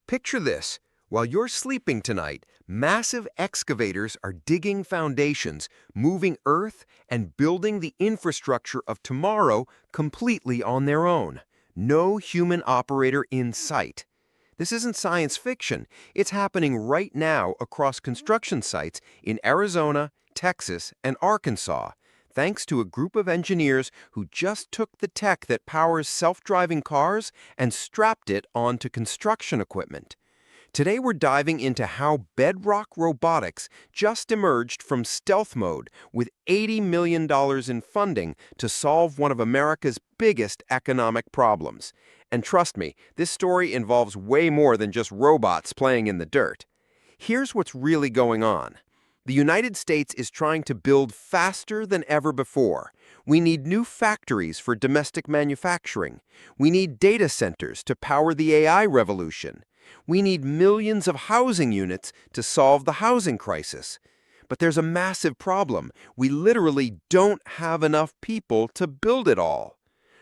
Picture this. While you're sleeping tonight, massive excavators are digging foundations, moving earth, and building the infrastructure of tomorrow completely on their own. No human operator in sight. This isn't science fiction. It's happening right now across construction sites in Arizona, Texas, and Arkansas, thanks to a group of engineers who just took the tech that powers self-driving cars and strapped it onto construction equipment. Today we're diving into how Bedrock Robotics just emerged from stealth mode with $80 million in funding to solve one of America's biggest economic problems. And trust me, this story involves way more than just robots playing in the dirt. Here's what's really going on. The United States is trying to build faster than ever before. We need new factories for domestic manufacturing. We need data centers to power the AI revolution. We need millions of housing units to solve the housing crisis. But there's a massive problem. We literally don't have enough people to build it all.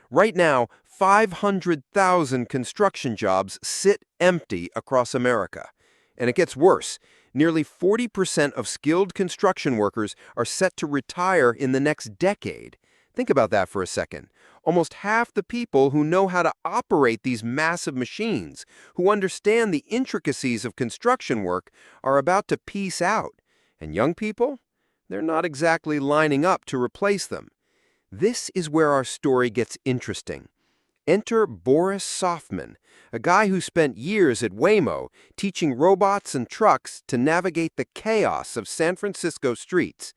Right now, 500,000 construction jobs sit empty across America. And it gets worse. Nearly 40% of skilled construction workers are set to retire in the next decade. Think about that for a second. Almost half the people who know how to operate these massive machines, who understand the intricacies of construction work, are about to peace out. And young people? They're not exactly lining up to replace them. This is where our story gets interesting. Enter Boris Softman, a guy who spent years at Waymo teaching robots and trucks to navigate the chaos of San Francisco streets.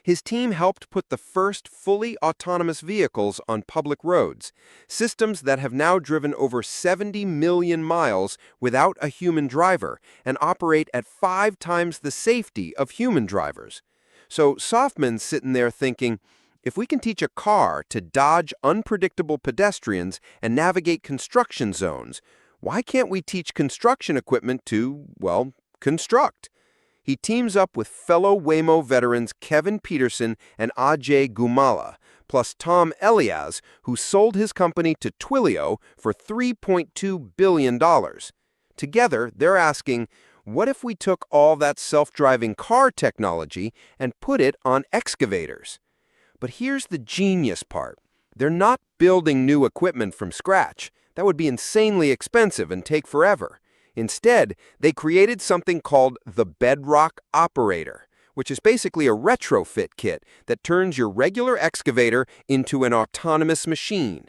His team helped put the first fully autonomous vehicles on public roads, systems that have now driven over 70 million miles without a human driver and operate at 5 times the safety of human drivers. So Softman's sitting there thinking, if we can teach a car to dodge unpredictable pedestrians and navigate construction zones, why can't we teach construction equipment to, well, construct? He teams up with fellow Waymo veterans Kevin Peterson and Ajay Gumala, plus Tom Elias, who sold his company to Twilio for $3.2 billion. Together, they're asking, what if we took all that self-driving car technology and put it on excavators? But here's the genius part. They're not building new equipment from scratch. That would be insanely expensive and take forever. Instead, they created something called the Bedrock Operator, which is basically a retrofit kit that turns your regular excavator into an autonomous machine.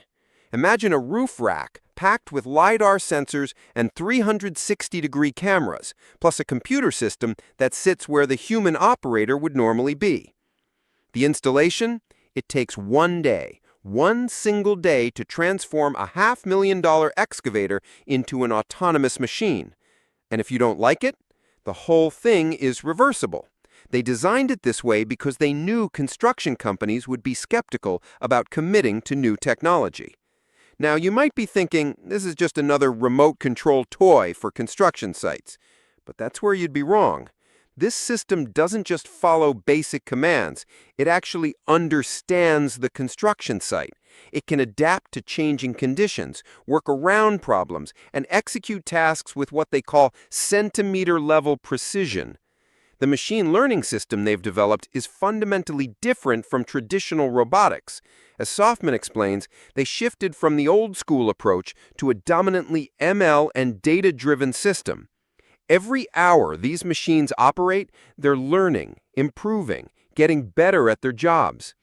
Imagine a roof rack packed with LiDAR sensors and 360-degree cameras, plus a computer system that sits where the human operator would normally be. The installation? It takes one day. One single day to transform a $500,000 excavator into an autonomous machine. And if you don't like it, the whole thing is reversible. They designed it this way because they knew construction companies would be skeptical about committing to new technology. Now, you might be thinking, this is just another remote control toy for construction sites. But that's where you'd be wrong. This system doesn't just follow basic commands. It actually understands the construction site. It can adapt to changing conditions, work around problems, and execute tasks with what they call centimeter-level precision. The machine learning system they've developed is fundamentally different from traditional robotics. As Softman explains, they shifted from the old-school approach to a dominantly ML and data-driven system. Every hour these machines operate, they're learning, improving, getting better at their jobs.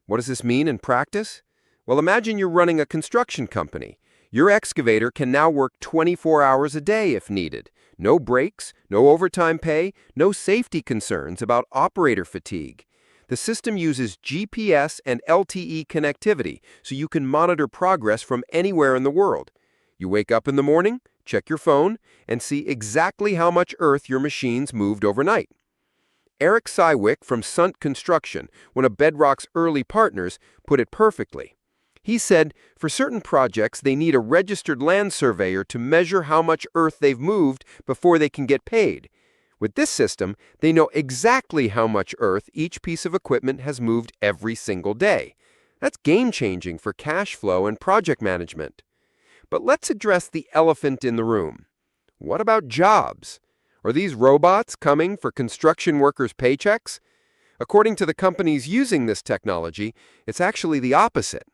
What does this mean in practice? Well, imagine you're running a construction company. Your excavator can now work 24 hours a day if needed. No breaks, no overtime pay, no safety concerns about operator fatigue. The system uses GPS and LTE connectivity, so you can monitor progress from anywhere in the world. You wake up in the morning, check your phone, and see exactly how much earth your machines moved overnight. Eric Sywick from Sundt Construction, one of Bedrock's early partners, put it perfectly. He said, for certain projects, they need a registered land surveyor to measure how much earth they've moved before they can get paid. With this system, they know exactly how much earth each piece of equipment has moved every single day. That's game-changing for cash flow and project management. But let's address the elephant in the room. What about jobs? Are these robots coming for construction workers' paychecks? According to the companies using this technology, it's actually the opposite.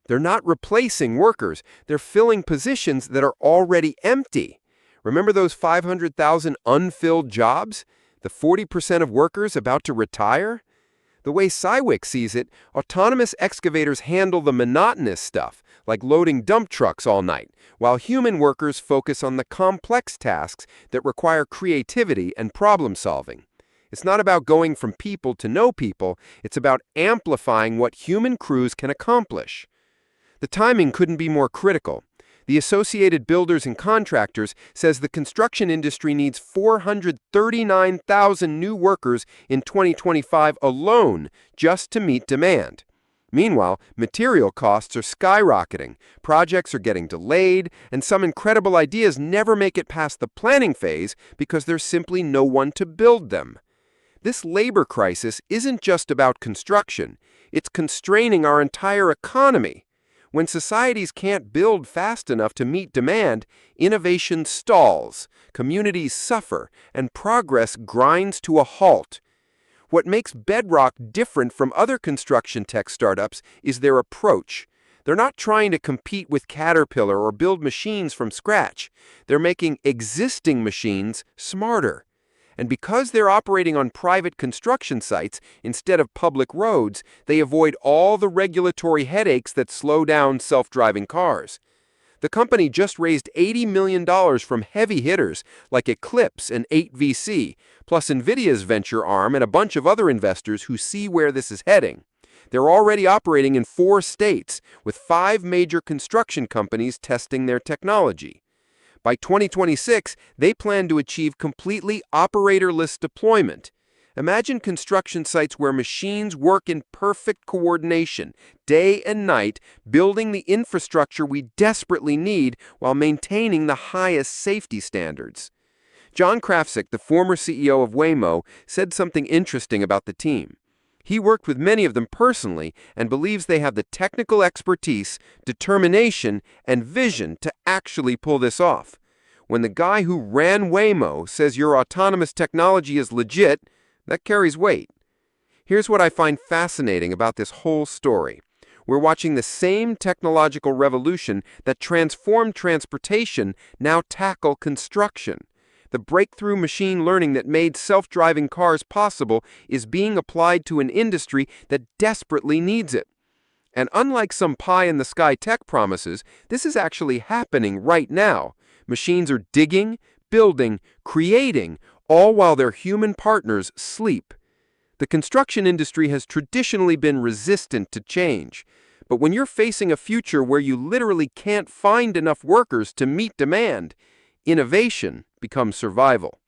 They're not replacing workers, they're filling positions that are already empty. Remember those 500,000 unfilled jobs? The 40% of workers about to retire? The way Cywick sees it, autonomous excavators handle the monotonous stuff, like loading dump trucks all night, while human workers focus on the complex tasks that require creativity and problem solving. It's not about going from people to no people, it's about amplifying what human crews can accomplish. The timing couldn't be more critical. The Associated Builders and Contractors says the construction industry needs 439,000 new workers in 2025 alone just to meet demand. Meanwhile, material costs are skyrocketing, projects are getting delayed, and some incredible ideas never make it past the planning phase because there's simply no one to build them. This labor crisis isn't just about construction, it's constraining our entire economy. When societies can't build fast enough to meet demand, innovation stalls, communities suffer, and progress grinds to a halt. What makes Bedrock different from other construction tech startups is their approach. They're not trying to compete with Caterpillar or build machines from scratch. They're making existing machines smarter. And because they're operating on private construction sites instead of public roads, they avoid all the regulatory headaches that slow down self-driving cars. The company just raised $80 million from heavy hitters like Eclipse and 8VC, plus NVIDIA's venture arm and a bunch of other investors who see where this is heading. They're already operating in 4 states, with 5 major construction companies testing their technology. By 2026, they plan to achieve completely operatorless deployment. Imagine construction sites where machines work in perfect coordination, day and night, building the infrastructure we desperately need while maintaining the highest safety standards. John Krafcik, the former CEO of Waymo, said something interesting about the team. He worked with many of them personally and believes they have the technical expertise, determination, and vision to actually pull this off. When the guy who ran Waymo says your autonomous technology is legit, that carries weight. Here's what I find fascinating about this whole story. We're watching the same technological revolution that transformed transportation now tackle construction. The breakthrough machine learning that made self-driving cars possible is being applied to an industry that desperately needs it. And unlike some pie-in-the-sky tech promises, this is actually happening right now. Machines are digging, building, creating, all while their human partners sleep. The construction industry has traditionally been resistant to change. But when you're facing a future where you literally can't find enough workers to meet demand, innovation becomes survival.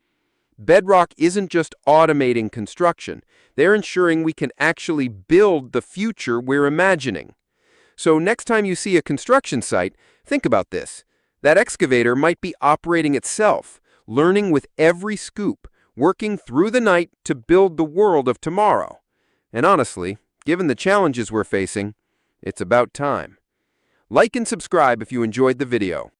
Bedrock isn't just automating construction. They're ensuring we can actually build the future we're imagining. So next time you see a construction site, think about this. That excavator might be operating itself, learning with every scoop, working through the night to build the world of tomorrow. And honestly, given the challenges we're facing, it's about time. Like and subscribe if you enjoyed the video.